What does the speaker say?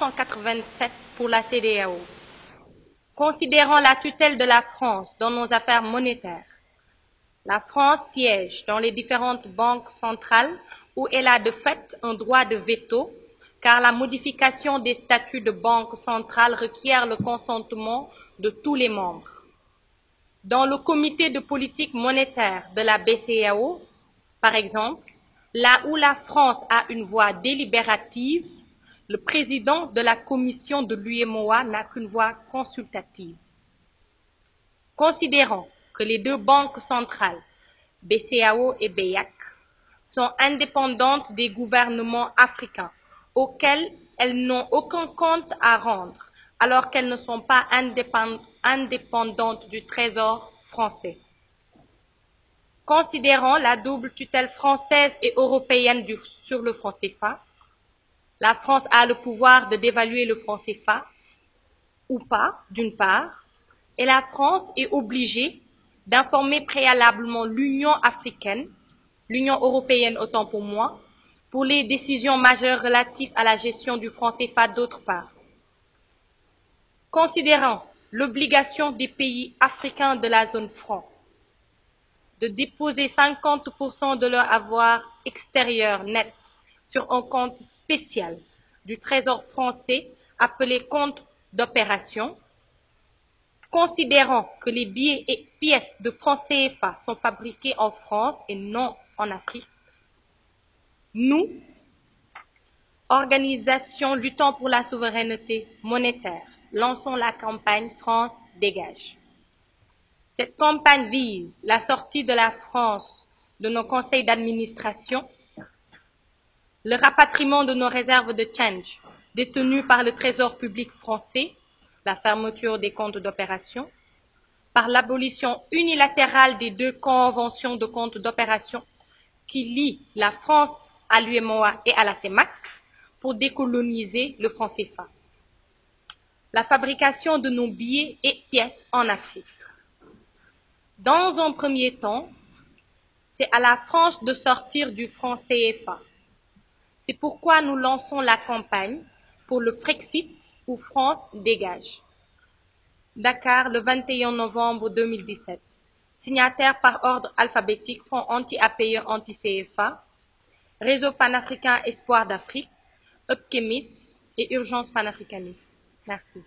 1987 pour la CEDEAO. Considérant la tutelle de la France dans nos affaires monétaires, la France siège dans les différentes banques centrales où elle a de fait un droit de veto, car la modification des statuts de banque centrale requiert le consentement de tous les membres. Dans le comité de politique monétaire de la BCEAO, par exemple, là où la France a une voix délibérative, le président de la commission de l'UEMOA n'a qu'une voix consultative. Considérant que les deux banques centrales, BCEAO et BEAC, sont indépendantes des gouvernements africains auxquels elles n'ont aucun compte à rendre, alors qu'elles ne sont pas indépendantes du Trésor français. Considérant la double tutelle française et européenne sur le franc CFA, la France a le pouvoir de dévaluer le franc CFA ou pas, d'une part, et la France est obligée d'informer préalablement l'Union africaine, l'Union européenne autant pour moi, pour les décisions majeures relatives à la gestion du franc CFA d'autre part. Considérant l'obligation des pays africains de la zone franc de déposer 50% de leur avoir extérieur net sur un compte spécial du Trésor français appelé compte d'opération, considérant que les billets et pièces de francs CFA sont fabriqués en France et non en Afrique, nous, organisation luttant pour la souveraineté monétaire, lançons la campagne France dégage. Cette campagne vise la sortie de la France de nos conseils d'administration, le rapatriement de nos réserves de change détenues par le Trésor public français, la fermeture des comptes d'opération, par l'abolition unilatérale des deux conventions de comptes d'opération qui lient la France à l'UEMOA et à la CEMAC pour décoloniser le franc CFA. La fabrication de nos billets et pièces en Afrique. Dans un premier temps, c'est à la France de sortir du franc CFA. C'est pourquoi nous lançons la campagne pour le Brexit ou France dégage. Dakar, le 21 novembre 2017. Signataires par ordre alphabétique, Front anti-APE, anti-CFA, Réseau panafricain Espoir d'Afrique, UPKEMIT et Urgence panafricaniste. Merci.